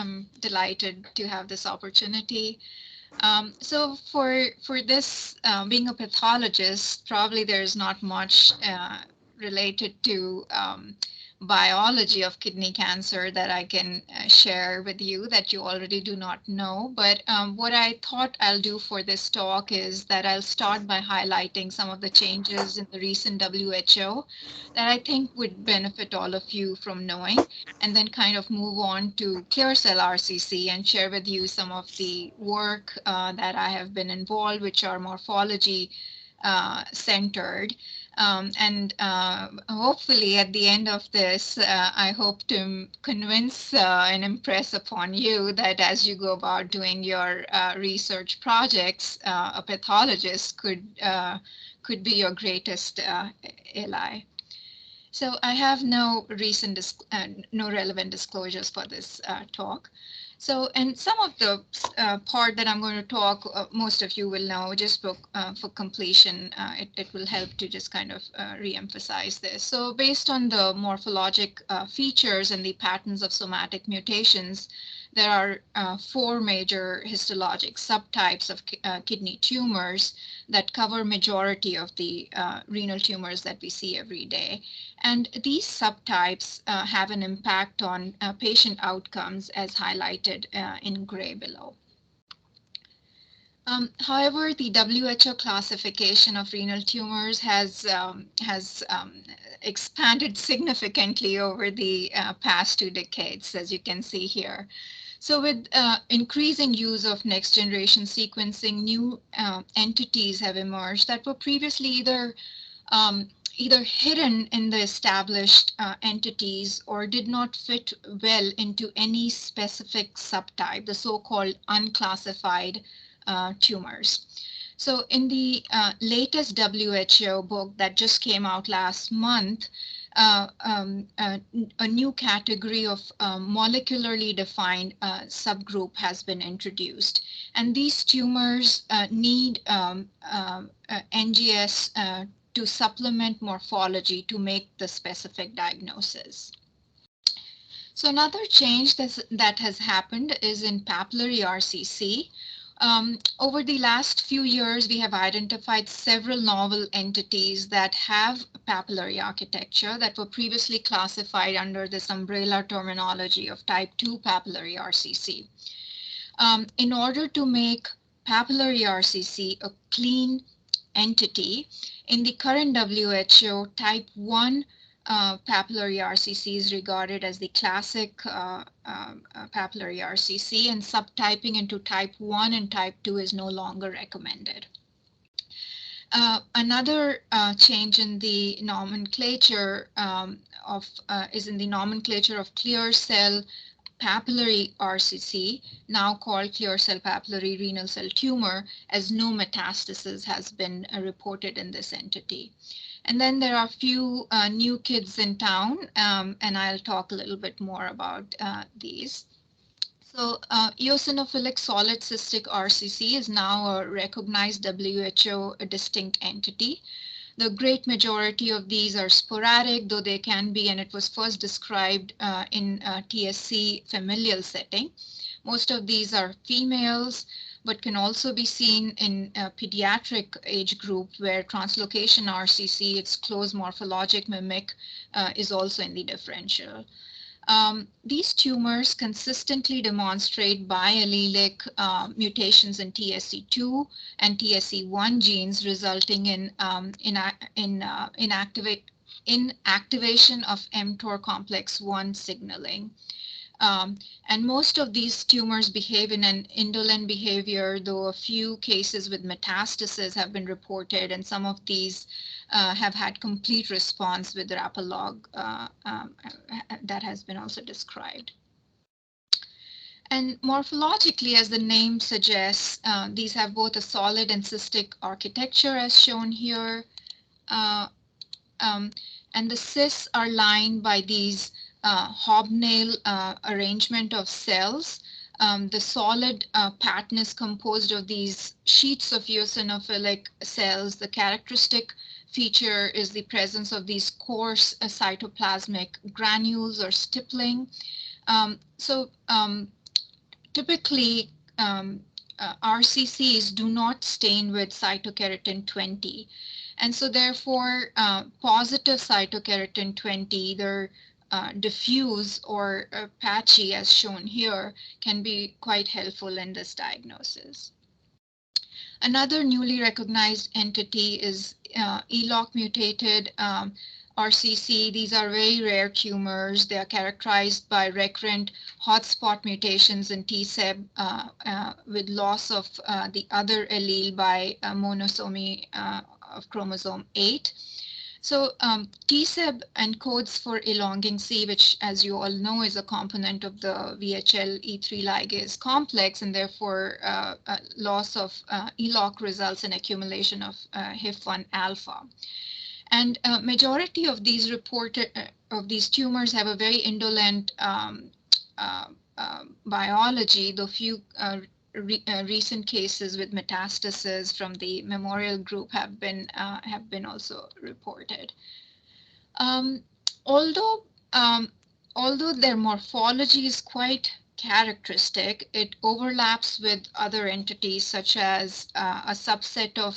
I'm delighted to have this opportunity. So for this, being a pathologist, probably there's not much related to biology of kidney cancer that I can share with you that you already do not know. But what I thought I'll do for this talk is that I'll start by highlighting some of the changes in the recent WHO that I think would benefit all of you from knowing, and then kind of move on to clear cell RCC and share with you some of the work that I have been involved, which are morphology centered. And hopefully at the end of this, I hope to convince and impress upon you that as you go about doing your research projects, a pathologist could be your greatest ally. So I have no no relevant disclosures for this talk. So, and some of the part that I'm going to talk, most of you will know, just for completion, it will help to just kind of re-emphasize this. So based on the morphologic features and the patterns of somatic mutations, there are 4 major histologic subtypes of kidney tumors that cover majority of the renal tumors that we see every day. And these subtypes have an impact on patient outcomes as highlighted in gray below. However, the WHO classification of renal tumors has expanded significantly over the past 2 decades, as you can see here. So with increasing use of next generation sequencing, new entities have emerged that were previously either hidden in the established entities or did not fit well into any specific subtype, the so-called unclassified tumors. So in the latest WHO book that just came out last month, a new category of molecularly defined subgroup has been introduced. And these tumors need NGS to supplement morphology to make the specific diagnosis. So another change that has happened is in papillary RCC. Over the last few years, we have identified several novel entities that have papillary architecture that were previously classified under this umbrella terminology of type 2 papillary RCC. In order to make papillary RCC a clean entity, in the current WHO, type 1 papillary RCC is regarded as the classic papillary RCC, and subtyping into type 1 and type 2 is no longer recommended. Another change in the nomenclature is in the nomenclature of clear cell papillary RCC, now called clear cell papillary renal cell tumor, as no metastasis has been reported in this entity. And then there are a few new kids in town, and I'll talk a little bit more about these. So eosinophilic solid cystic RCC is now a recognized WHO distinct entity. The great majority of these are sporadic, though they can be, and it was first described in TSC familial setting. Most of these are females, but can also be seen in a pediatric age group where translocation RCC, its close morphologic mimic, is also in the differential. These tumors consistently demonstrate biallelic mutations in TSC2 and TSC1 genes, resulting in inactivation of mTOR complex 1 signaling. And most of these tumors behave in an indolent behavior, though a few cases with metastasis have been reported, and some of these have had complete response with Rapalog that has been also described. And morphologically, as the name suggests, these have both a solid and cystic architecture as shown here. And the cysts are lined by these hobnail arrangement of cells. The solid pattern is composed of these sheets of eosinophilic cells. The characteristic feature is the presence of these coarse cytoplasmic granules or stippling. typically RCCs do not stain with cytokeratin 20. And so therefore, positive cytokeratin 20, either diffuse or patchy as shown here, can be quite helpful in this diagnosis. Another newly recognized entity is ELOC mutated RCC. These are very rare tumors. They are characterized by recurrent hotspot mutations in TSEB with loss of the other allele by monosomy of chromosome 8. So TSEB encodes for elongin C, which, as you all know, is a component of the VHL E3 ligase complex, and therefore loss of ELOC results in accumulation of HIF1 alpha. And majority of these reported of these tumors have a very indolent biology, though few recent cases with metastases from the Memorial Group have been also reported. Although their morphology is quite characteristic, it overlaps with other entities such as a subset of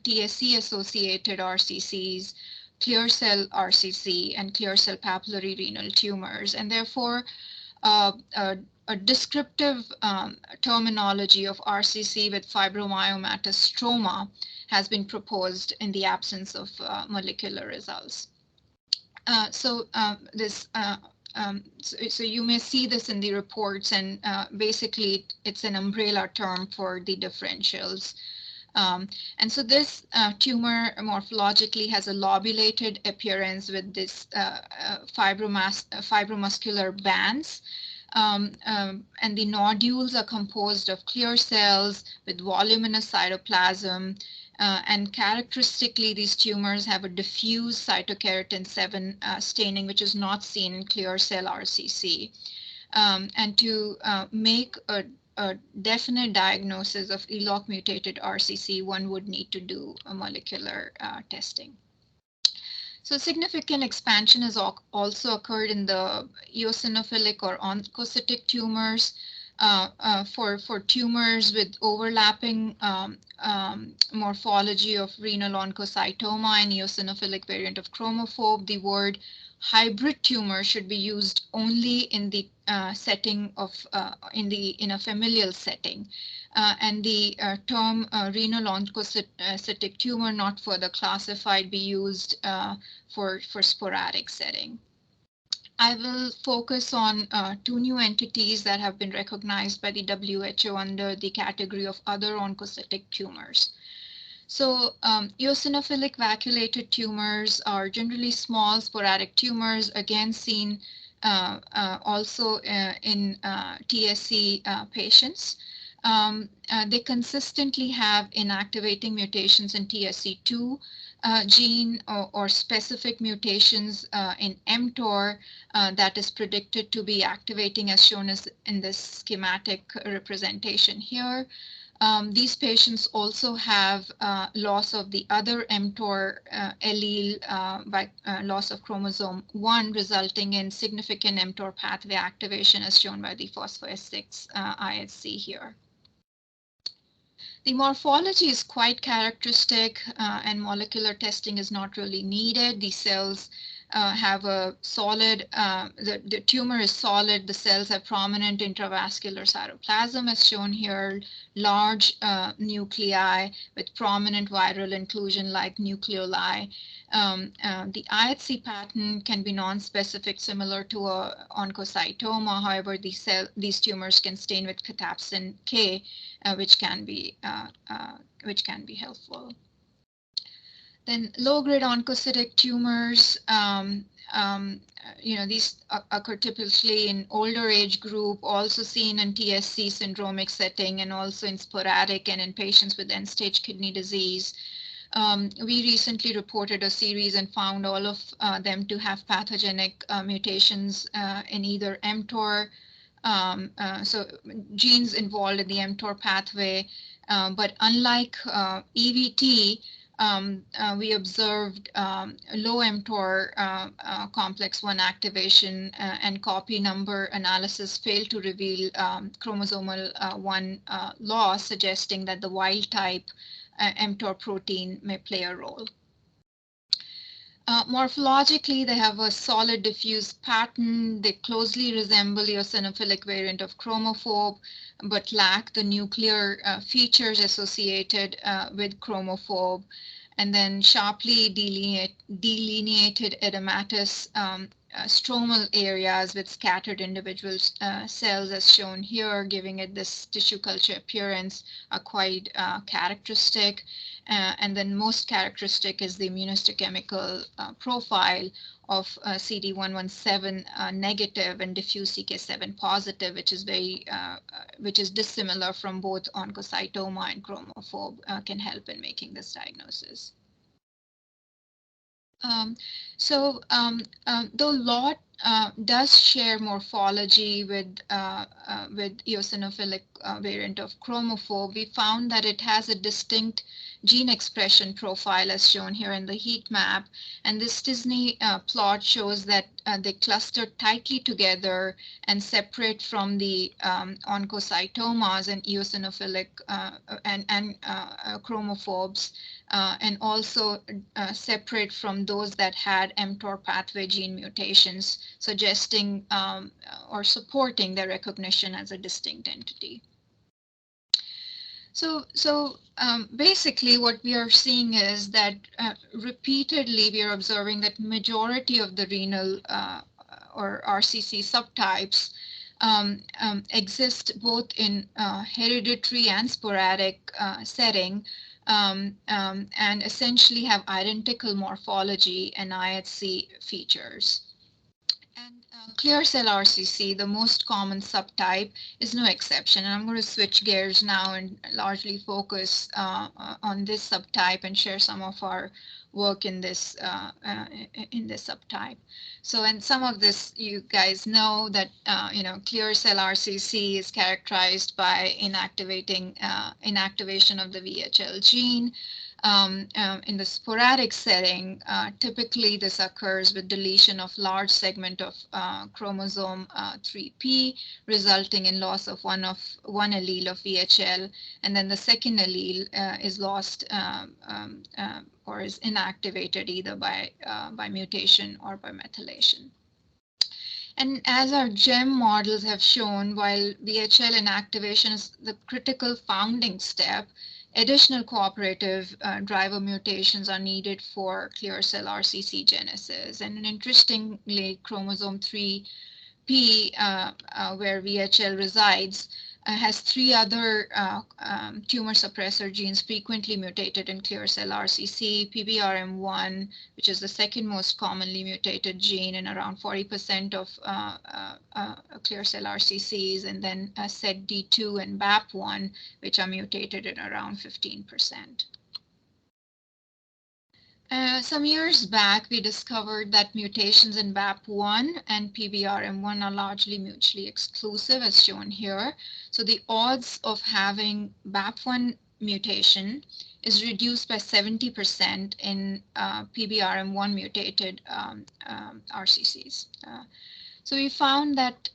TSC-associated RCCs, clear cell RCC, and clear cell papillary renal tumors, and therefore a descriptive terminology of RCC with fibromyomatous stroma has been proposed in the absence of molecular results. So you may see this in the reports, and basically it's an umbrella term for the differentials. And so this tumor morphologically has a lobulated appearance with this fibromuscular bands. And the nodules are composed of clear cells with voluminous cytoplasm. And characteristically, these tumors have a diffuse cytokeratin 7 staining, which is not seen in clear cell RCC. And to make a definite diagnosis of ELOC mutated RCC, one would need to do a molecular testing. So significant expansion has also occurred in the eosinophilic or oncocytic tumors. For tumors with overlapping morphology of renal oncocytoma and eosinophilic variant of chromophobe, the word hybrid tumor should be used only in the setting of in a familial setting, and the term renal oncocytic tumor not further classified be used for sporadic setting. I will focus on two new entities that have been recognized by the WHO under the category of other oncocytic tumors. So eosinophilic vacuolated tumors are generally small sporadic tumors, again seen also in TSC patients. They consistently have inactivating mutations in TSC2 gene or specific mutations in mTOR that is predicted to be activating, as shown as in this schematic representation here. These patients also have loss of the other mTOR allele by loss of chromosome 1, resulting in significant mTOR pathway activation, as shown by the phosphoS6 IHC here. The morphology is quite characteristic, and molecular testing is not really needed. The cells have a solid, the tumor is solid, the cells have prominent intravascular cytoplasm as shown here, large nuclei with prominent viral inclusion like nucleoli. The IHC pattern can be non-specific, similar to a oncocytoma. However, these tumors can stain with cathepsin K, which can be helpful. Then low-grade oncocytic tumors, these occur typically in older age group, also seen in TSC syndromic setting, and also in sporadic and in patients with end-stage kidney disease. We recently reported a series and found all of them to have pathogenic mutations in either mTOR, so genes involved in the mTOR pathway, but unlike EVT, we observed low mTOR complex 1 activation and copy number analysis failed to reveal chromosomal 1 loss, suggesting that the wild type mTOR protein may play a role. Morphologically, they have a solid diffuse pattern. They closely resemble eosinophilic variant of chromophobe, but lack the nuclear features associated with chromophobe. And then sharply delineated edematous stromal areas with scattered individual cells as shown here, giving it this tissue culture appearance are quite characteristic. And then most characteristic is the immunohistochemical profile of CD117 negative and diffuse CK7 positive, which is dissimilar from both oncocytoma and chromophobe, can help in making this diagnosis. Though lot does share morphology with eosinophilic variant of chromophobe, we found that it has a distinct gene expression profile as shown here in the heat map. And this Disney plot shows that they cluster tightly together and separate from the oncocytomas and eosinophilic and chromophobes, and also separate from those that had mTOR pathway gene mutations, suggesting or supporting their recognition as a distinct entity. So basically what we are seeing is that repeatedly we are observing that majority of the renal or RCC subtypes exist both in hereditary and sporadic setting, and essentially have identical morphology and IHC features. And clear cell RCC, the most common subtype, is no exception. And I'm going to switch gears now and largely focus on this subtype and share some of our work in this subtype. So, and some of this you guys know that clear cell RCC is characterized by inactivation of the VHL gene. In the sporadic setting, typically this occurs with deletion of large segment of chromosome 3p, resulting in loss of one allele of VHL, and then the second allele is lost or is inactivated either by mutation or by methylation. And as our GEM models have shown, while VHL inactivation is the critical founding step, additional cooperative driver mutations are needed for clear cell RCC genesis. And interestingly, chromosome 3p, where VHL resides, has 3 other tumor suppressor genes frequently mutated in clear cell RCC, PBRM1, which is the second most commonly mutated gene in around 40% of clear cell RCCs, and then SETD2 and BAP1, which are mutated in around 15%. Some years back, we discovered that mutations in BAP1 and PBRM1 are largely mutually exclusive, as shown here. So the odds of having BAP1 mutation is reduced by 70% in PBRM1 mutated RCCs. So we found that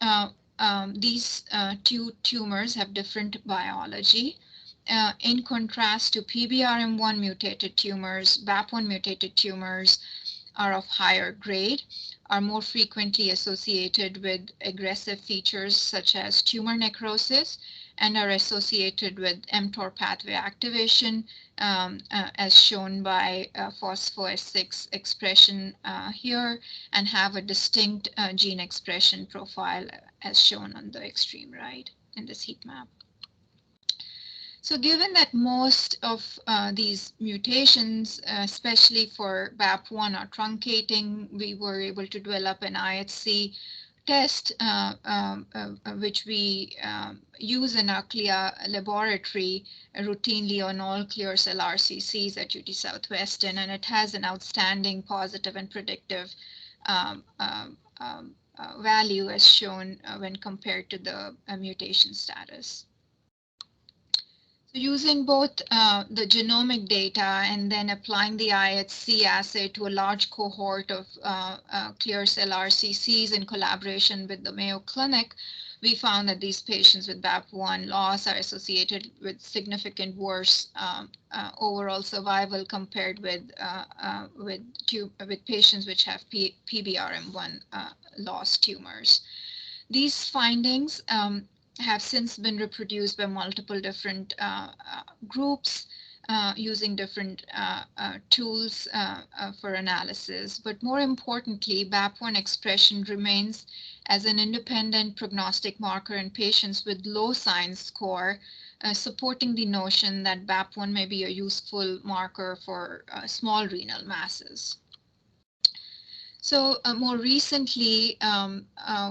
these two tumors have different biology. In contrast to PBRM1 mutated tumors, BAP1 mutated tumors are of higher grade, are more frequently associated with aggressive features such as tumor necrosis, and are associated with mTOR pathway activation, as shown by phospho-S6 expression here, and have a distinct gene expression profile as shown on the extreme right in this heat map. So given that most of these mutations, especially for BAP1, are truncating, we were able to develop an IHC test, which we use in our CLIA laboratory routinely on all clear cell RCCs at UT Southwestern, and it has an outstanding positive and predictive value as shown when compared to the mutation status. Using both the genomic data and then applying the IHC assay to a large cohort of clear cell RCCs in collaboration with the Mayo Clinic, we found that these patients with BAP1 loss are associated with significant worse overall survival compared with patients which have PBRM1 loss tumors. These findings have since been reproduced by multiple different groups using different tools for analysis. But more importantly, BAP1 expression remains as an independent prognostic marker in patients with low sign score, supporting the notion that BAP1 may be a useful marker for small renal masses. So more recently,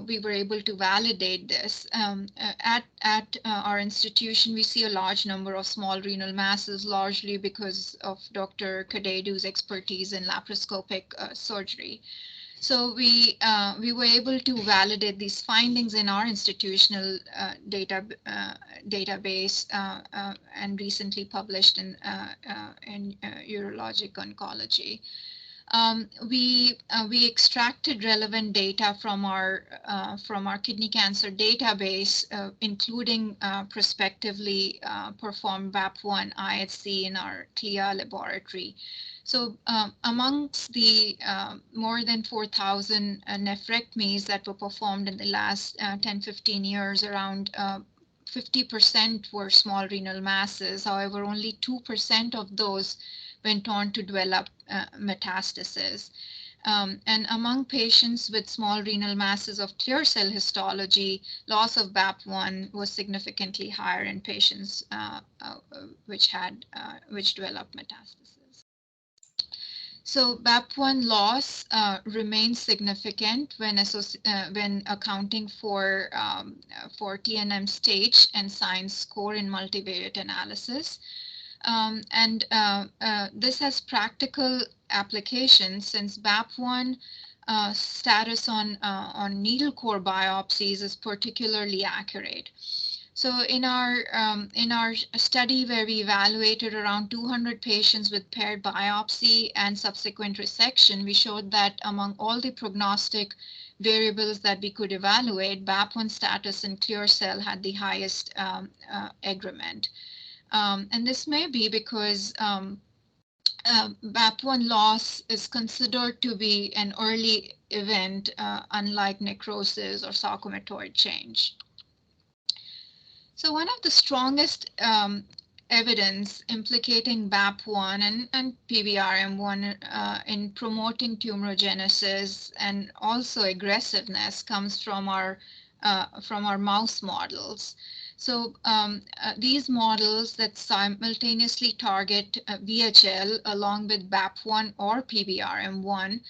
we were able to validate this. At our institution, we see a large number of small renal masses, largely because of Dr. Kadedu's expertise in laparoscopic surgery. So we were able to validate these findings in our institutional database and recently published in urologic oncology. We extracted relevant data from our kidney cancer database, including prospectively performed BAP1 IHC in our CLIA laboratory. So amongst the more than 4,000 nephrectomies that were performed in the last 10-15 years, around 50% were small renal masses. However, only 2% of those went on to develop metastasis. And among patients with small renal masses of clear cell histology, loss of BAP1 was significantly higher in patients which developed metastasis. So BAP1 loss remains significant when accounting for TNM stage and sign score in multivariate analysis. This has practical applications since BAP1 status on needle core biopsies is particularly accurate. So in our study where we evaluated around 200 patients with paired biopsy and subsequent resection, we showed that among all the prognostic variables that we could evaluate, BAP1 status in clear cell had the highest egrement. And this may be because BAP1 loss is considered to be an early event, unlike necrosis or sarcomatoid change. So one of the strongest evidence implicating BAP1 and PBRM1 in promoting tumorigenesis and also aggressiveness comes from our mouse models. So these models that simultaneously target VHL along with BAP1 or PBRM1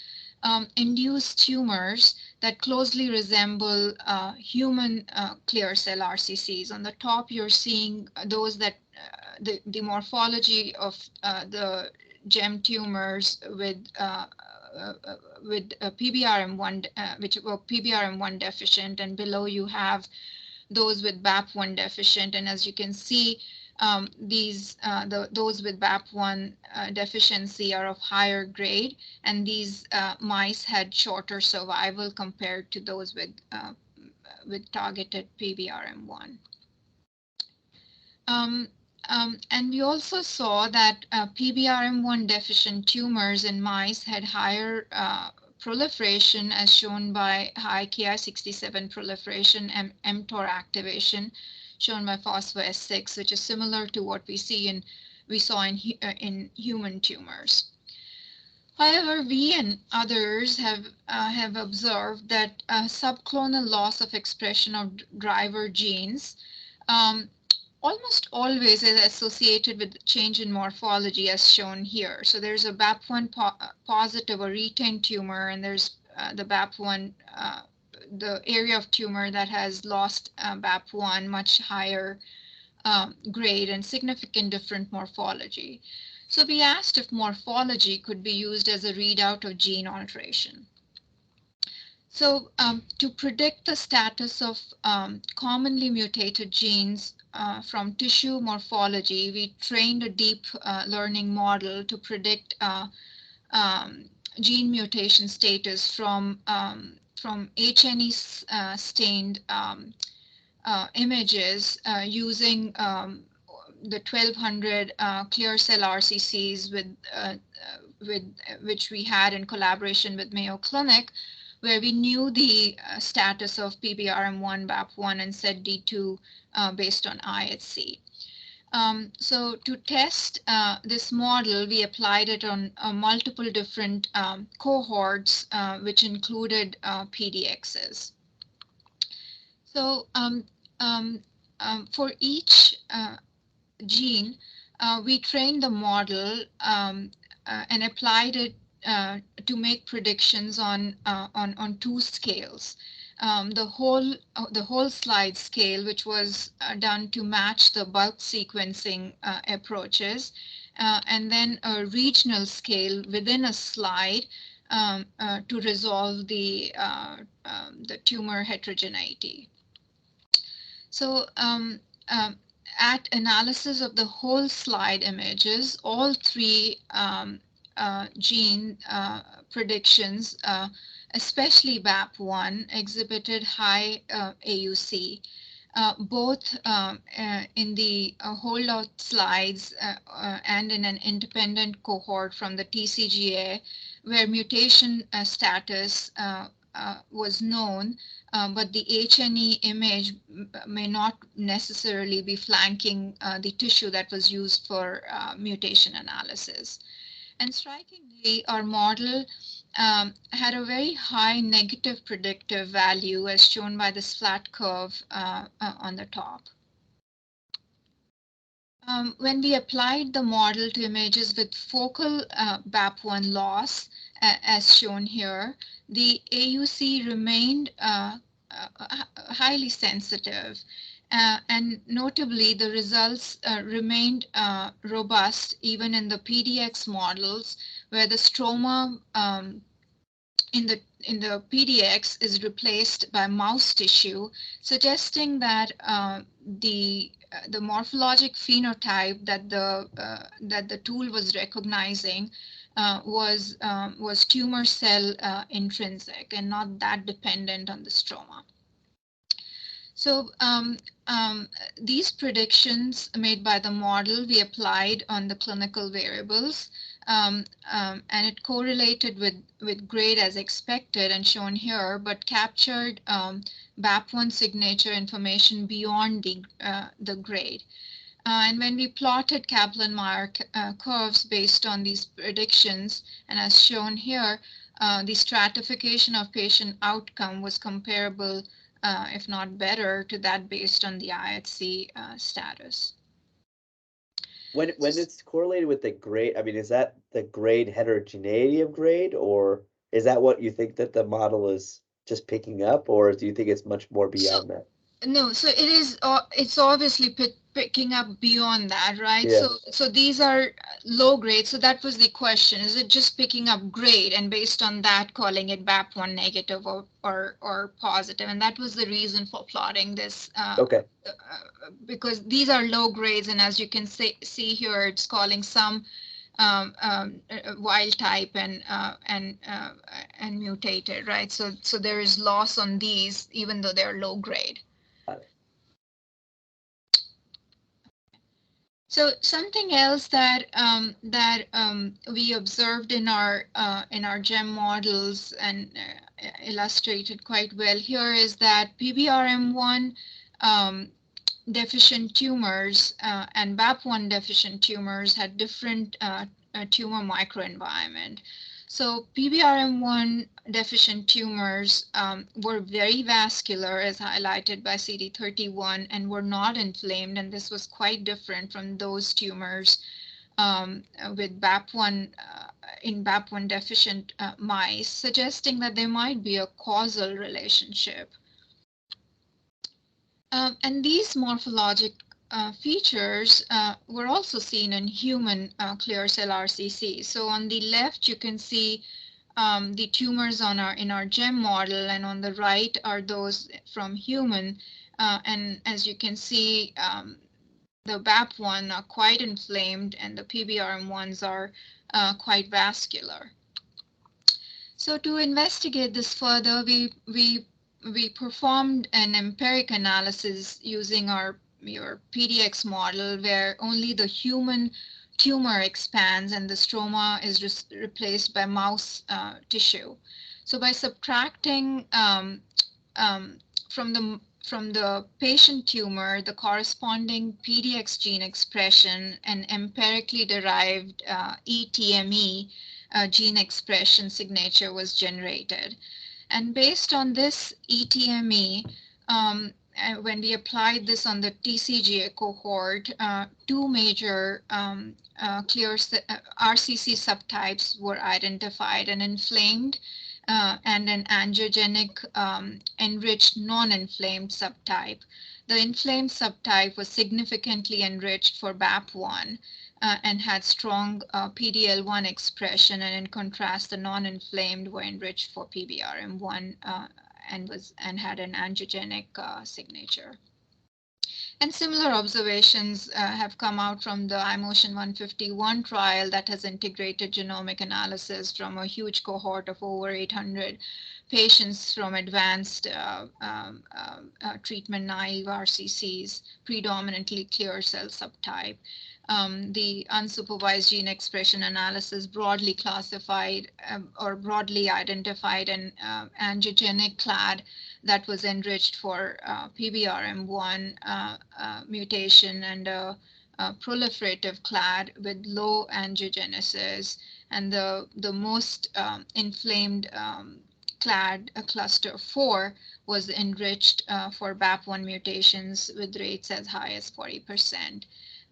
induce tumors that closely resemble human clear cell RCCs. On the top, you're seeing those that the morphology of the GEM tumors with PBRM1, which were PBRM1 deficient, and below you have those with BAP1 deficient. And as you can see, those with BAP1 deficiency are of higher grade, and these mice had shorter survival compared to those with targeted PBRM1. And we also saw that PBRM1 deficient tumors in mice had higher proliferation, as shown by high Ki67 proliferation and mTOR activation, shown by phospho-S6, which is similar to what we saw in human tumors. However, we and others have observed that subclonal loss of expression of driver genes almost always is associated with change in morphology, as shown here. So there's a BAP1 positive or retained tumor, and there's the BAP1, the area of tumor that has lost BAP1, much higher grade and significant different morphology. So we asked if morphology could be used as a readout of gene alteration. So to predict the status of commonly mutated genes from tissue morphology, we trained a deep learning model to predict um, gene mutation status from H&E stained images using the 1200 clear cell RCCs with which we had in collaboration with Mayo Clinic, where we knew the status of PBRM1, BAP1, and SETD2 based on IHC. So to test this model, we applied it on multiple different cohorts, which included PDXs. So for each gene, we trained the model and applied it to make predictions on two scales. The whole slide scale, which was done to match the bulk sequencing approaches, and then a regional scale within a slide to resolve the tumor heterogeneity. So at analysis of the whole slide images, all three gene predictions, especially BAP1, exhibited high AUC. Both in the holdout slides and in an independent cohort from the TCGA, where mutation status was known, but the H&E image may not necessarily be flanking the tissue that was used for mutation analysis. And strikingly, our model had a very high negative predictive value, as shown by this flat curve on the top. When we applied the model to images with focal BAP1 loss, as shown here, the AUC remained highly sensitive. And notably, the results remained robust even in the PDX models, where the stroma in the PDX is replaced by mouse tissue, suggesting that the morphologic phenotype that the tool was recognizing was tumor cell intrinsic and not that dependent on the stroma. So these predictions made by the model we applied on the clinical variables, and it correlated with grade as expected and shown here, but captured BAP1 signature information beyond the grade. And when we plotted Kaplan-Meier curves based on these predictions, and as shown here, the stratification of patient outcome was comparable, if not better, to that based on the IHC status. When it's correlated with the grade, I mean, is that the grade heterogeneity of grade, or is that what you think that the model is just picking up, or do you think it's much more beyond that? No, so it is. It's obviously picking up beyond that, right? Yeah. So these are low grade. So that was the question: is it just picking up grade, and based on that, calling it BAP1 negative or positive? And that was the reason for plotting this. Okay. Because these are low grades, and as you can see here, it's calling some wild type and mutated, right? So there is loss on these, even though they're low grade. So something else that we observed in our GEM models and illustrated quite well here is that PBRM1 deficient tumors and BAP1 deficient tumors had different tumor microenvironment. So PBRM1 deficient tumors were very vascular, as highlighted by CD31, and were not inflamed, and this was quite different from those tumors with BAP1 in BAP1 deficient mice, suggesting that there might be a causal relationship. And these morphologic features were also seen in human clear cell RCC. So on the left, you can see the tumors in our GEM model, and on the right are those from human. And as you can see, the BAP1 are quite inflamed, and the PBRM ones are quite vascular. So to investigate this further, we performed an empiric analysis using your PDX model, where only the human tumor expands and the stroma is replaced by mouse tissue. So by subtracting um, from the patient tumor the corresponding PDX gene expression and empirically derived ETME gene expression signature was generated. And based on this ETME, when we applied this on the TCGA cohort, two major RCC subtypes were identified: an inflamed and an angiogenic enriched non-inflamed subtype. The inflamed subtype was significantly enriched for BAP1 and had strong PDL1 expression, and in contrast, the non-inflamed were enriched for PBRM1 and had an angiogenic signature. And similar observations have come out from the iMotion 151 trial that has integrated genomic analysis from a huge cohort of over 800 patients from advanced treatment-naive RCCs, predominantly clear cell subtype. The unsupervised gene expression analysis broadly classified or broadly identified an angiogenic clade that was enriched for PBRM1 mutation, and a proliferative clade with low angiogenesis, and the most inflamed clade, cluster 4, was enriched for BAP1 mutations with rates as high as 40%.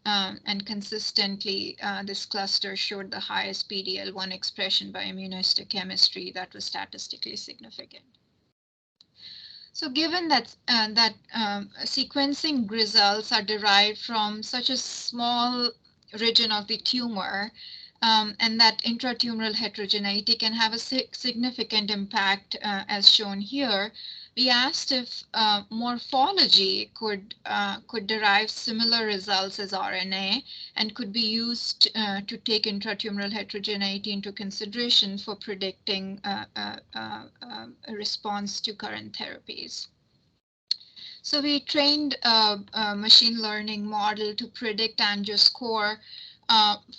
And consistently, this cluster showed the highest PDL1 expression by immunohistochemistry that was statistically significant. So given that sequencing results are derived from such a small region of the tumor, and that intratumoral heterogeneity can have a significant impact, as shown here, we asked if morphology could derive similar results as RNA and could be used to take intratumoral heterogeneity into consideration for predicting a response to current therapies. So we trained a machine learning model to predict angioscore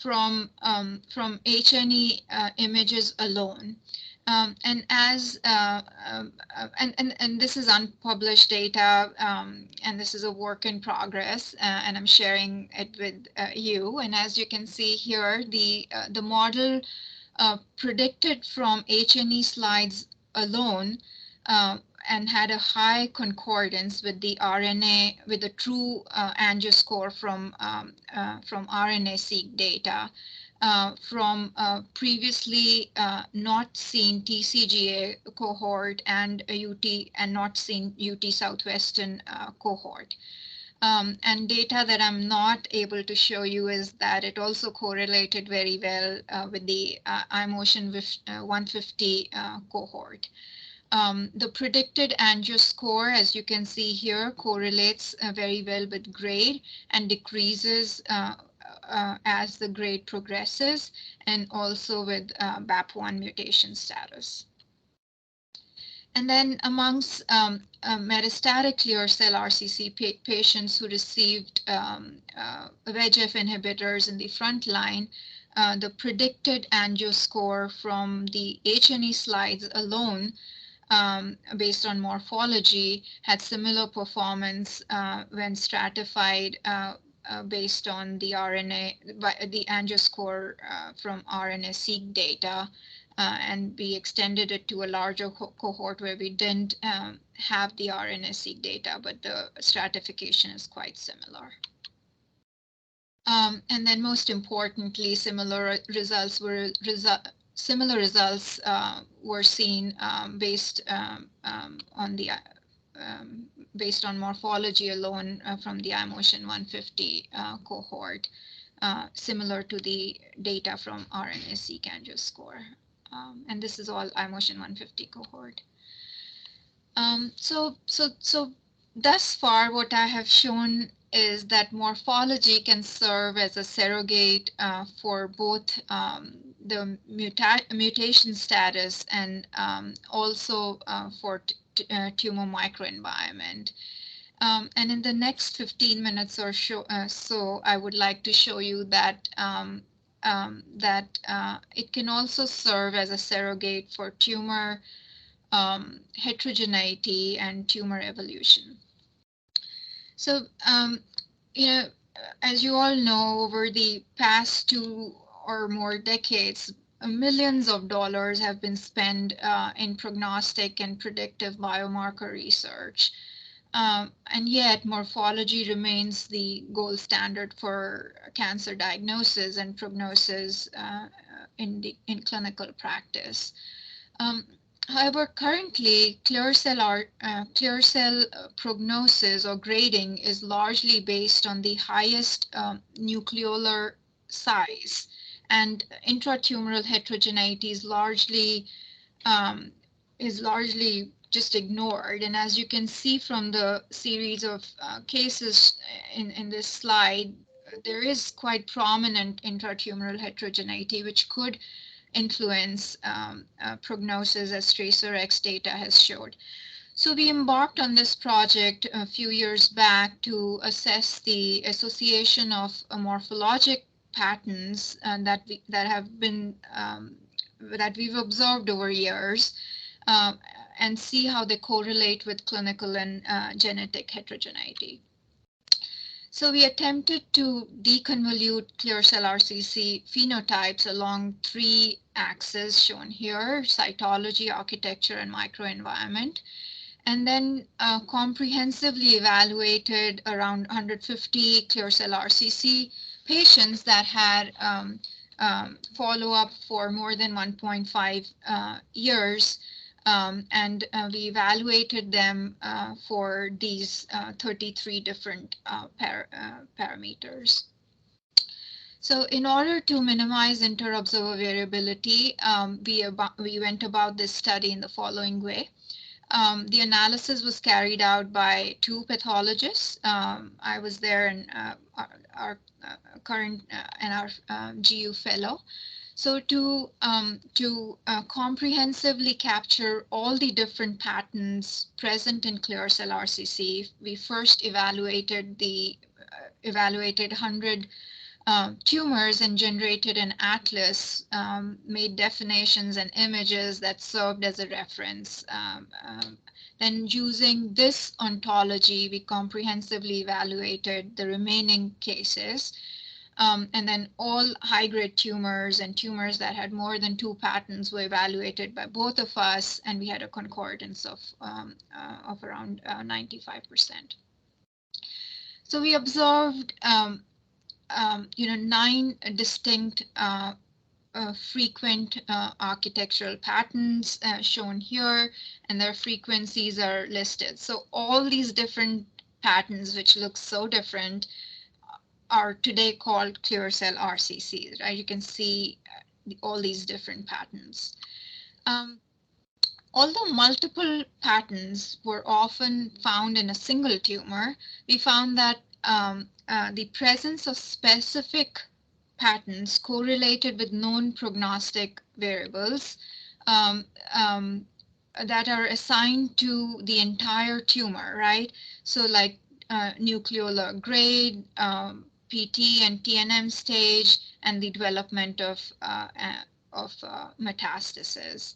from H&E images alone. And as and this is unpublished data, and this is a work in progress, and I'm sharing it with you. And as you can see here, the model predicted from H&E slides alone and had a high concordance with the RNA, with the true angioscore from RNA-seq data. From previously not seen TCGA cohort and a UT and not seen UT Southwestern cohort. And data that I'm not able to show you is that it also correlated very well with the iMotion 150 cohort. The predicted angioscore, as you can see here, correlates very well with grade and decreases as the grade progresses, and also with BAP1 mutation status. And then amongst metastatic clear cell RCC patients who received VEGF inhibitors in the front line, the predicted angioscore from the H&E slides alone, based on morphology, had similar performance when stratified based on the RNA, the angioscore from RNA-seq data, and we extended it to a larger cohort where we didn't have the RNA-seq data, but the stratification is quite similar. And then most importantly, similar results were seen based on morphology alone from the iMotion 150 cohort, similar to the data from RNA-seq angioscore. And this is all iMotion 150 cohort. So thus far, what I have shown is that morphology can serve as a surrogate for both the mutation status and also for tumor microenvironment. And in the next 15 minutes or so, I would like to show you that it can also serve as a surrogate for tumor heterogeneity and tumor evolution. So, you know, as you all know, over the past 2 or more decades, millions of dollars have been spent in prognostic and predictive biomarker research. And yet, morphology remains the gold standard for cancer diagnosis and prognosis in clinical practice. Um, However, currently, clear cell prognosis or grading is largely based on the highest nucleolar size, and intratumoral heterogeneity um, is largely just ignored. And as you can see from the series of cases in this slide, there is quite prominent intratumoral heterogeneity, which could influence prognosis, as TRACER-X data has showed. So we embarked on this project a few years back to assess the association of morphologic patterns that have been that we've observed over years, um, and see how they correlate with clinical and genetic heterogeneity. So we attempted to deconvolute clear cell RCC phenotypes along 3 axes shown here: cytology, architecture, and microenvironment, and then comprehensively evaluated around 150 clear cell RCC patients that had follow-up for more than 1.5 years. And we evaluated them for these 33 different parameters. So in order to minimize inter-observer variability, we went about this study in the following way. The analysis was carried out by 2 pathologists. I was there, and our current and our GU fellow. So to comprehensively capture all the different patterns present in clear cell RCC, we first evaluated 100 tumors and generated an atlas, made definitions and images that served as a reference. Then using this ontology, we comprehensively evaluated the remaining cases. And then all high-grade tumors and tumors that had more than 2 patterns were evaluated by both of us, and we had a concordance of around 95%. So we observed 9 distinct frequent architectural patterns shown here, and their frequencies are listed. So all these different patterns, which look so different, are today called clear cell RCCs, right? You can see all these different patterns. Although multiple patterns were often found in a single tumor, we found that the presence of specific patterns correlated with known prognostic variables that are assigned to the entire tumor, right? So like nucleolar grade, PT and TNM stage, and the development of metastasis.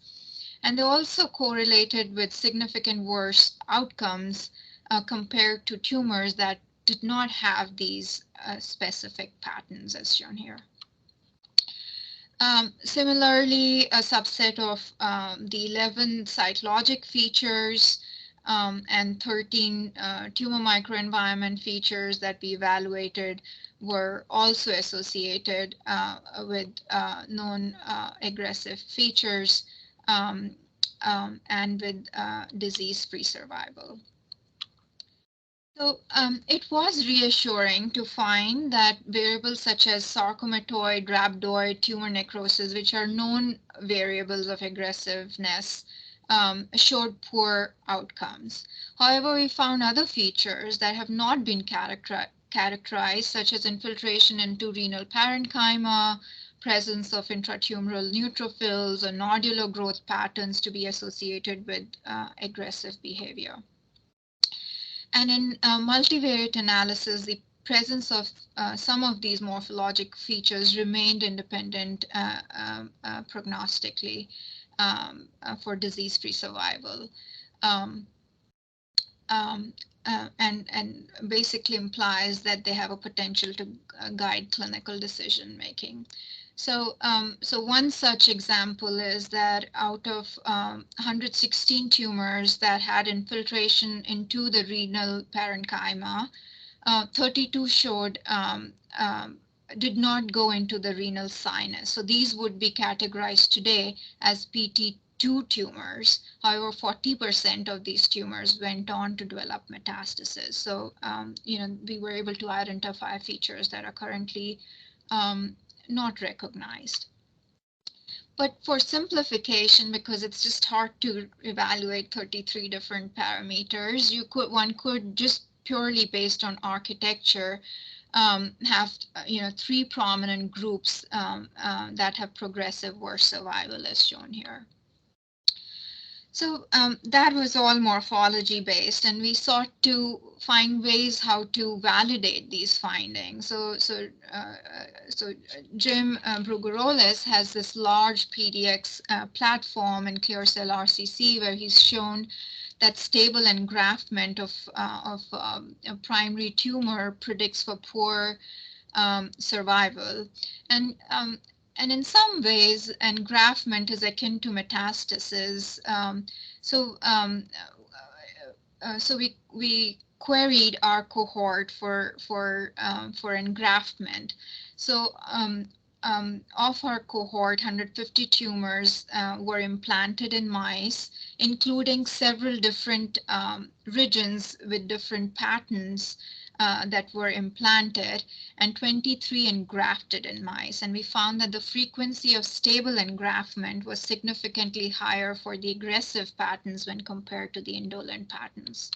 And they also correlated with significant worse outcomes compared to tumors that did not have these specific patterns, as shown here. Similarly, a subset of the 11 cytologic features and 13 tumor microenvironment features that we evaluated were also associated with known aggressive features and with disease-free survival. So it was reassuring to find that variables such as sarcomatoid, rhabdoid, tumor necrosis, which are known variables of aggressiveness, showed poor outcomes. However, we found other features that have not been characterized, such as infiltration into renal parenchyma, presence of intratumoral neutrophils, or nodular growth patterns to be associated with aggressive behavior. And in multivariate analysis, the presence of some of these morphologic features remained independent prognostically for disease-free survival. Um, and basically implies that they have a potential to guide clinical decision making. So one such example is that out of 116 tumors that had infiltration into the renal parenchyma, 32 showed did not go into the renal sinus. So these would be categorized today as PT2 tumors. However, 40% of these tumors went on to develop metastasis. So, we were able to identify features that are currently not recognized. But for simplification, because it's just hard to evaluate 33 different parameters, one could just purely based on architecture have three prominent groups that have progressive worse survival as shown here. So that was all morphology based, and we sought to find ways how to validate these findings. So Jim Bruguroles has this large PDX platform in clear cell RCC where he's shown that stable engraftment of a primary tumor predicts for poor survival. And in some ways, engraftment is akin to metastasis. So we queried our cohort for engraftment. So of our cohort, 150 tumors were implanted in mice, including several different regions with different patterns that were implanted, and 23 engrafted in mice. And we found that the frequency of stable engraftment was significantly higher for the aggressive patterns when compared to the indolent patterns.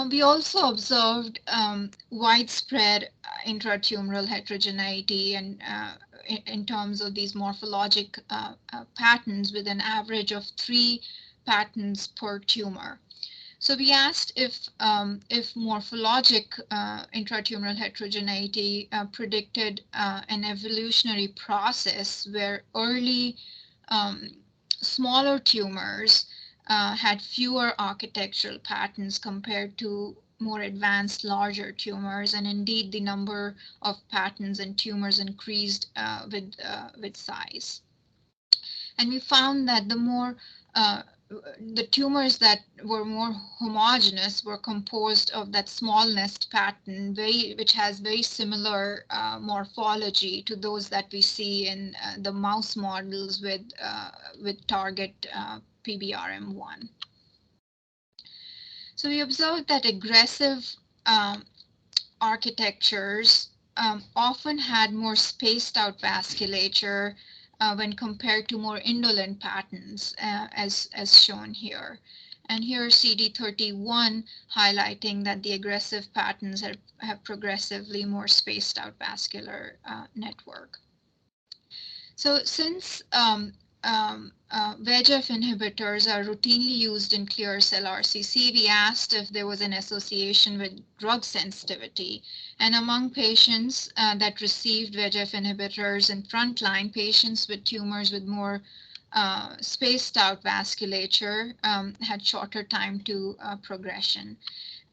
We also observed widespread intratumoral heterogeneity and in terms of these morphologic patterns with an average of 3 patterns per tumor. So we asked if morphologic intratumoral heterogeneity predicted an evolutionary process where early smaller tumors had fewer architectural patterns compared to more advanced larger tumors, and indeed the number of patterns and tumors increased with size. And we found that the tumors that were more homogeneous were composed of that small nest pattern, which has very similar morphology to those that we see in the mouse models with target PBRM1. So we observed that aggressive architectures often had more spaced out vasculature when compared to more indolent patterns, as shown here. And here CD31 highlighting that the aggressive patterns have progressively more spaced out vascular network. So since VEGF inhibitors are routinely used in clear cell RCC, we asked if there was an association with drug sensitivity. And among patients that received VEGF inhibitors in frontline, patients with tumors with more spaced out vasculature had shorter time to progression.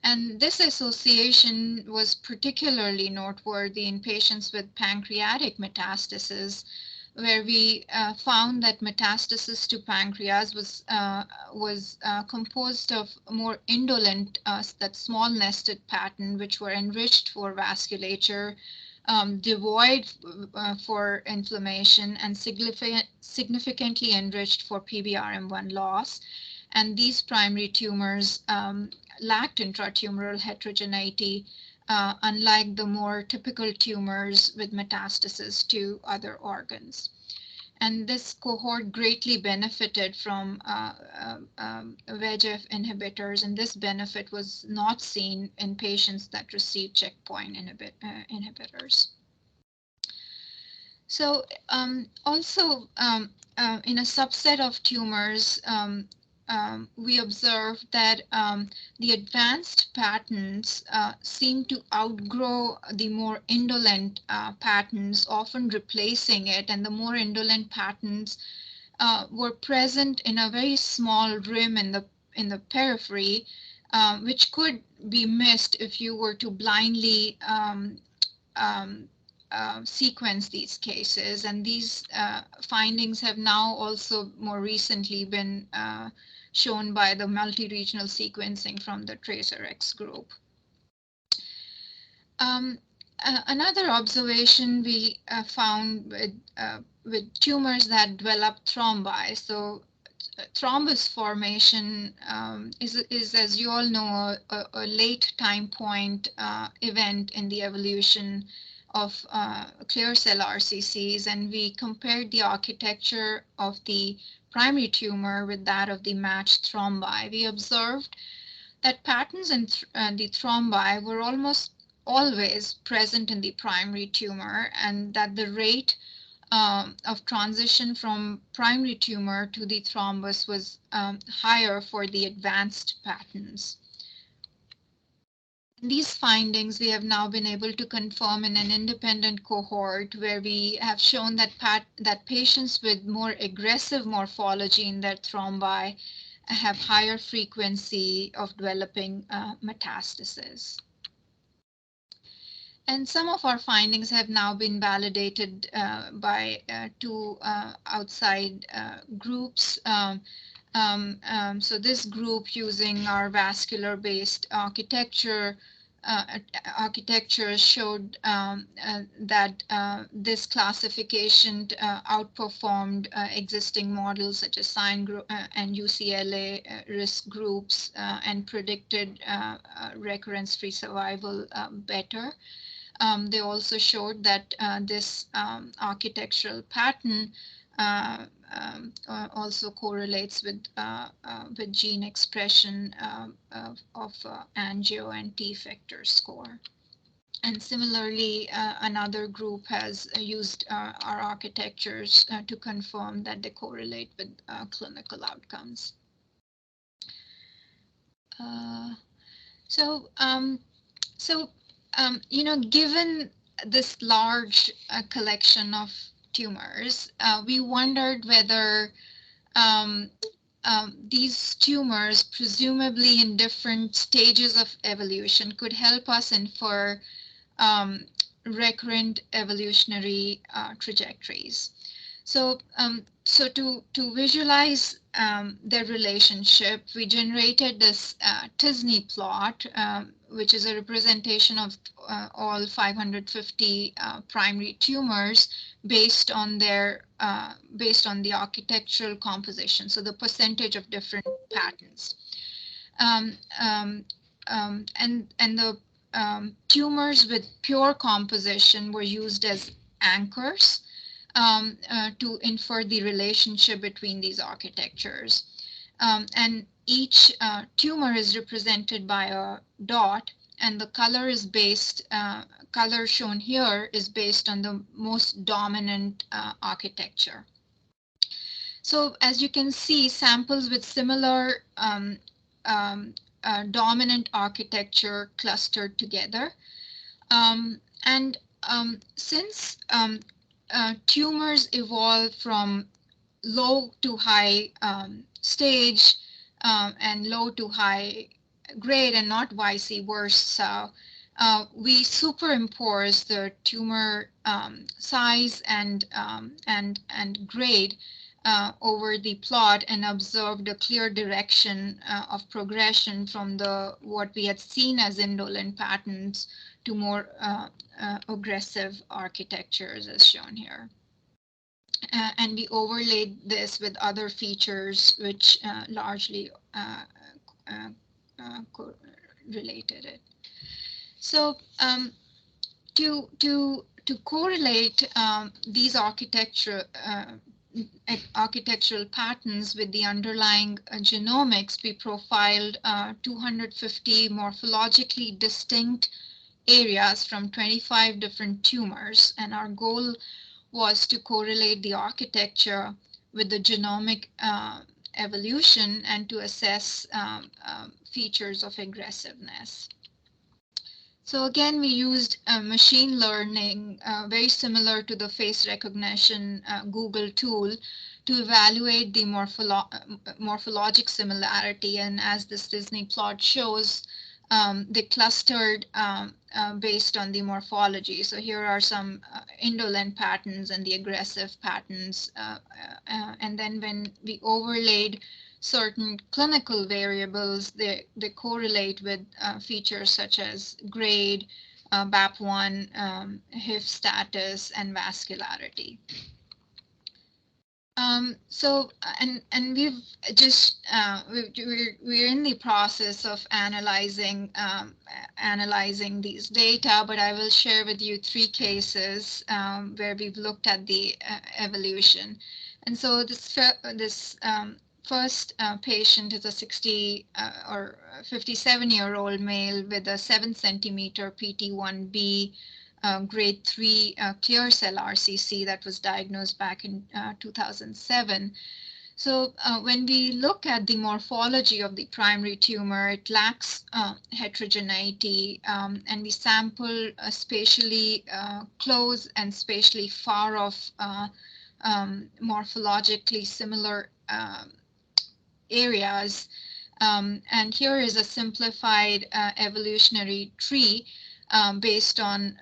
And this association was particularly noteworthy in patients with pancreatic metastasis, where we found that metastasis to pancreas was composed of more indolent, that small nested pattern, which were enriched for vasculature, devoid for inflammation, and significantly enriched for PBRM1 loss. And these primary tumors lacked intratumoral heterogeneity, unlike the more typical tumors with metastasis to other organs. And this cohort greatly benefited from VEGF inhibitors, and this benefit was not seen in patients that received checkpoint inhibitors. So also in a subset of tumors, we observed that the advanced patterns seem to outgrow the more indolent patterns, often replacing it, and the more indolent patterns were present in a very small rim in the periphery, which could be missed if you were to blindly um, sequence these cases. And these findings have now also more recently been shown by the multi-regional sequencing from the TracerX group. Another observation we found with tumors that develop thrombi. So thrombus formation is, as you all know, a late time point event in the evolution of clear cell RCCs, and we compared the architecture of the primary tumor with that of the matched thrombi. We observed that patterns in the thrombi were almost always present in the primary tumor, and that the rate of transition from primary tumor to the thrombus was higher for the advanced patterns. These findings we have now been able to confirm in an independent cohort, where we have shown that patients with more aggressive morphology in their thrombi have higher frequency of developing metastasis. And some of our findings have now been validated by two outside groups. So this group, using our vascular-based architecture, showed that this classification outperformed existing models such as SIGN group and UCLA risk groups, and predicted recurrence-free survival better. They also showed that this architectural pattern also correlates with gene expression of angio and T effector score. And similarly, another group has used our architectures to confirm that they correlate with clinical outcomes. Given this large collection of tumors, we wondered whether these tumors, presumably in different stages of evolution, could help us infer recurrent evolutionary trajectories. So to visualize their relationship, we generated this t-SNE plot, which is a representation of all 550 primary tumors based on the architectural composition, so the percentage of different patterns. And the tumors with pure composition were used as anchors to infer the relationship between these architectures. And each tumor is represented by a dot, and the color shown here is based on the most dominant architecture. So as you can see, samples with similar dominant architecture clustered together. Since tumors evolve from low to high stage and low to high grade, and not vice versa, we superimpose the tumor size and grade over the plot, and observed a clear direction of progression from what we had seen as indolent patterns to more aggressive architectures, as shown here. And we overlaid this with other features which largely related it. So to correlate these architectural patterns with the underlying genomics, we profiled 250 morphologically distinct areas from 25 different tumors, and our goal was to correlate the architecture with the genomic evolution and to assess features of aggressiveness. So again, we used machine learning, very similar to the face recognition Google tool, to evaluate the morphologic similarity. And as this Disney plot shows, they clustered based on the morphology. So here are some indolent patterns and the aggressive patterns. And then when we overlaid certain clinical variables, they correlate with features such as grade, BAP1, HIF status, and vascularity. And we've just we're in the process of analyzing these data, but I will share with you 3 cases where we've looked at the evolution. And so this first patient is a 60 or 57-year-old male with a 7-centimeter PT1B grade 3 clear cell RCC that was diagnosed back in 2007. So when we look at the morphology of the primary tumor, it lacks heterogeneity, and we sample spatially close and spatially far off morphologically similar areas. And here is a simplified evolutionary tree based on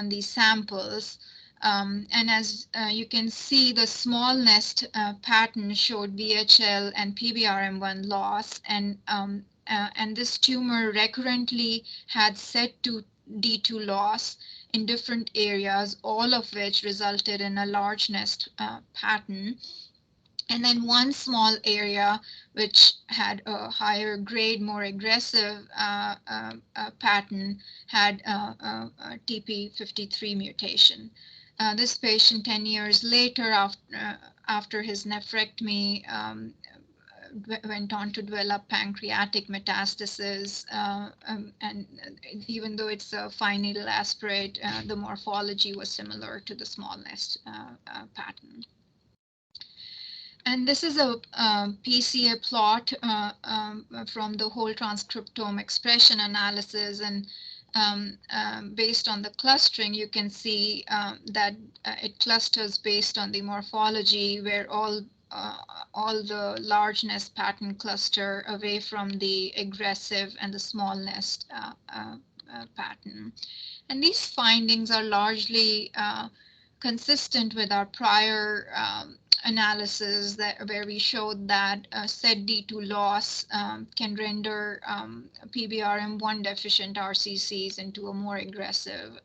these samples. And as you can see, the small nest pattern showed VHL and PBRM1 loss, and this tumor recurrently had SET2D2 loss in different areas, all of which resulted in a large nest pattern. And then one small area which had a higher grade, more aggressive pattern had a TP53 mutation. This patient 10 years later, after his nephrectomy, went on to develop pancreatic metastasis, and even though it's a fine needle aspirate, the morphology was similar to the small nest pattern. And this is a PCA plot from the whole transcriptome expression analysis. And based on the clustering, you can see that it clusters based on the morphology, where all the large nest pattern cluster away from the aggressive and the small nest pattern. And these findings are largely consistent with our prior analysis where we showed that SET-D2 loss can render PBRM1 deficient RCCs into a more aggressive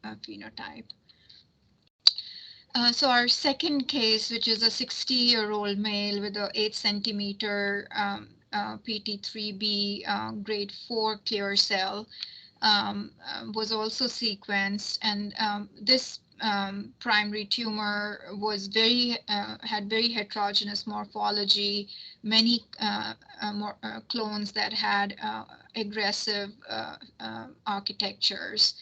phenotype. So our second case, which is a 60-year-old male with a 8-centimeter PT3B grade 4 clear cell, was also sequenced, and this primary tumor was had very heterogeneous morphology, many clones that had aggressive architectures.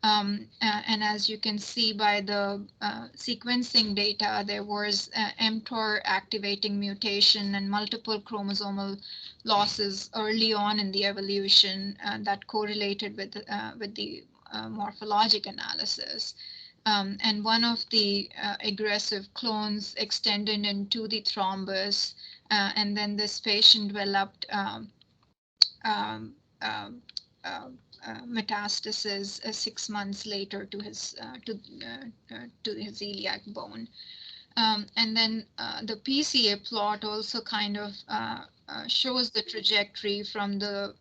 And as you can see by the sequencing data, there was mTOR activating mutation and multiple chromosomal losses early on in the evolution that correlated with the morphologic analysis. And one of the aggressive clones extended into the thrombus, and then this patient developed metastasis 6 months later to his iliac bone. And then the PCA plot also kind of shows the trajectory from the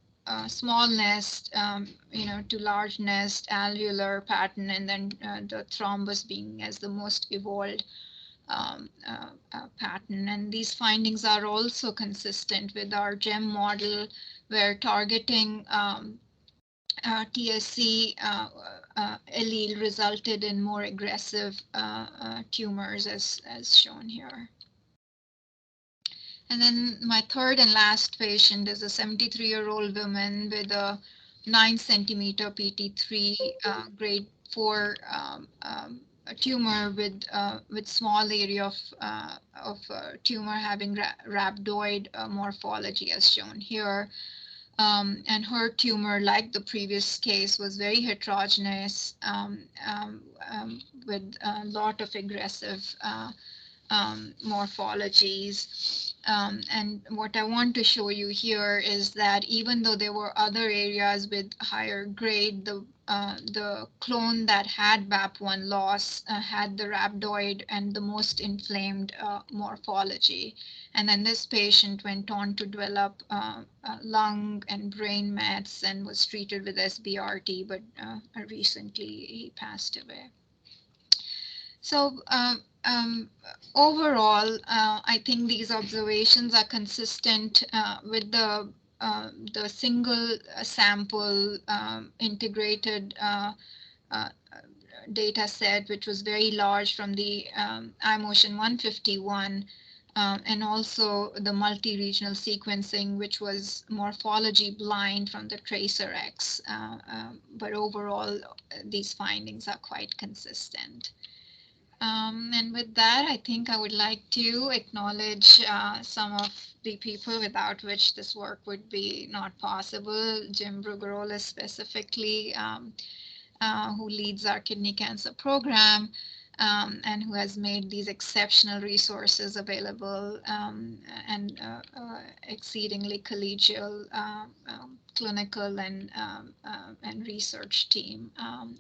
small nest, to large nest, alveolar pattern, and then the thrombus being as the most evolved pattern. And these findings are also consistent with our GEM model, where targeting TSC allele resulted in more aggressive tumors, as shown here. And then my third and last patient is a 73-year-old woman with a 9 centimeter PT3 grade 4 a tumor with small area of tumor having rhabdoid morphology, as shown here. And her tumor, like the previous case, was very heterogeneous with a lot of aggressive morphologies. And what I want to show you here is that even though there were other areas with higher grade, the clone that had BAP1 loss had the rhabdoid and the most inflamed morphology. And then this patient went on to develop lung and brain mets and was treated with SBRT, but recently he passed away. So overall, I think these observations are consistent with the single sample integrated data set, which was very large from the iMotion 151, and also the multi-regional sequencing, which was morphology blind from the TracerX. But overall, these findings are quite consistent. And with that, I think I would like to acknowledge some of the people without which this work would be not possible. Jim Brugarola specifically, who leads our kidney cancer program, and who has made these exceptional resources available, and exceedingly collegial clinical and research team,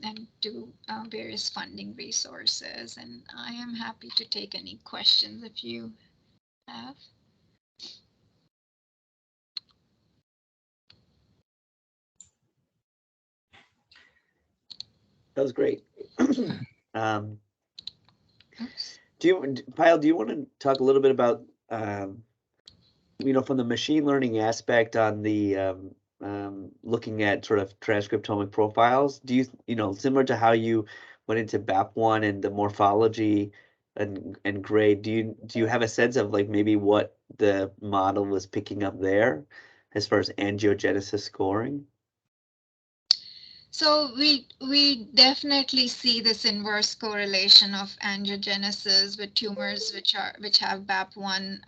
and to various funding resources. And I am happy to take any questions if you have. That was great. Oops. Payal, do you want to talk a little bit about, from the machine learning aspect on the looking at sort of transcriptomic profiles? Do you, similar to how you went into BAP1 and the morphology and grade, do you have a sense of like maybe what the model was picking up there as far as angiogenesis scoring? So we definitely see this inverse correlation of angiogenesis with tumors which have BAP1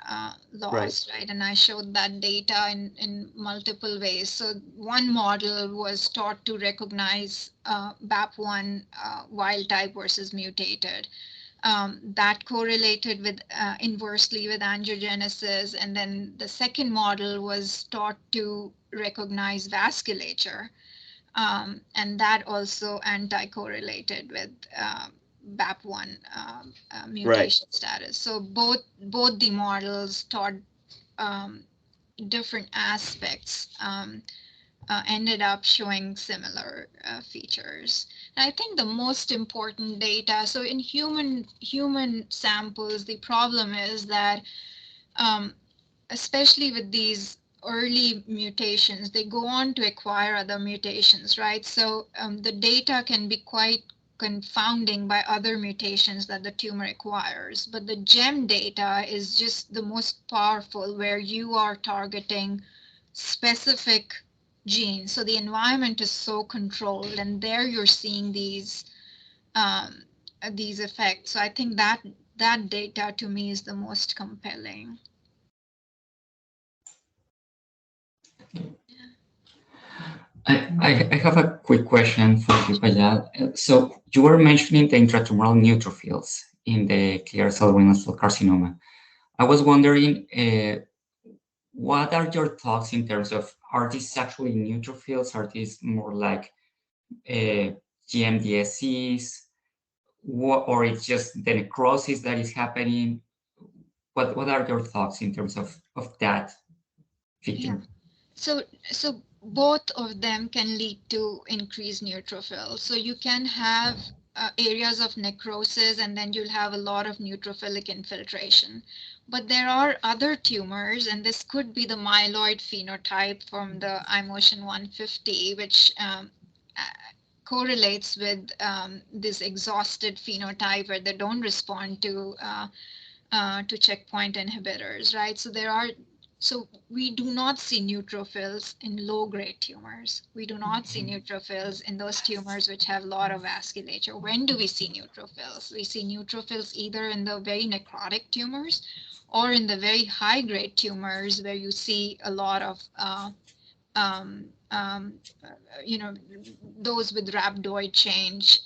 loss, right? And I showed that data in multiple ways. So one model was taught to recognize BAP1 wild type versus mutated. That correlated with inversely with angiogenesis, and then the second model was taught to recognize vasculature. And that also anti-correlated with BAP1 mutation status. So both the models taught different aspects, ended up showing similar features. And I think the most important data, so in human samples, the problem is that especially with these early mutations, they go on to acquire other mutations, right? So the data can be quite confounding by other mutations that the tumor acquires. But the GEM data is just the most powerful, where you are targeting specific genes. So the environment is so controlled, and there you're seeing these effects. So I think that data to me is the most compelling. I have a quick question for you, Payal. So you were mentioning the intratumoral neutrophils in the clear cell renal cell carcinoma. I was wondering, what are your thoughts in terms of, are these actually neutrophils? Are these more like GMDSCs? Or it's just the necrosis that is happening? What are your thoughts in terms of that feature? Yeah. So both of them can lead to increased neutrophils. So you can have areas of necrosis, and then you'll have a lot of neutrophilic infiltration. But there are other tumors, and this could be the myeloid phenotype from the iMotion 150, which correlates with this exhausted phenotype where they don't respond to checkpoint inhibitors, right? So we do not see neutrophils in low-grade tumors. We do not see neutrophils in those tumors which have a lot of vasculature. When do we see neutrophils? We see neutrophils either in the very necrotic tumors or in the very high-grade tumors where you see a lot of um, um, those with rhabdoid change.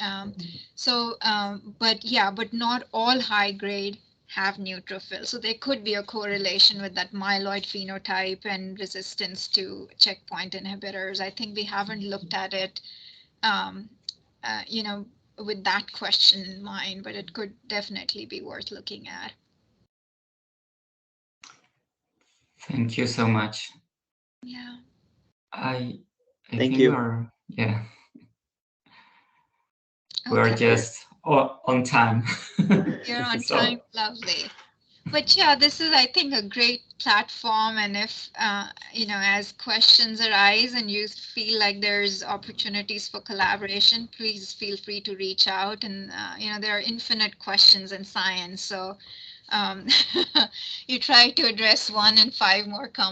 But not all high grade have neutrophils. So there could be a correlation with that myeloid phenotype and resistance to checkpoint inhibitors. I think we haven't looked at it, um, with that question in mind, but it could definitely be worth looking at. Thank you so much. Yeah. I Thank think you. we are Okay. just on time. You're on So, time. Lovely. But yeah, this is, I think, a great platform. And if, as questions arise and you feel like there's opportunities for collaboration, please feel free to reach out. And, there are infinite questions in science. So you try to address one and five more come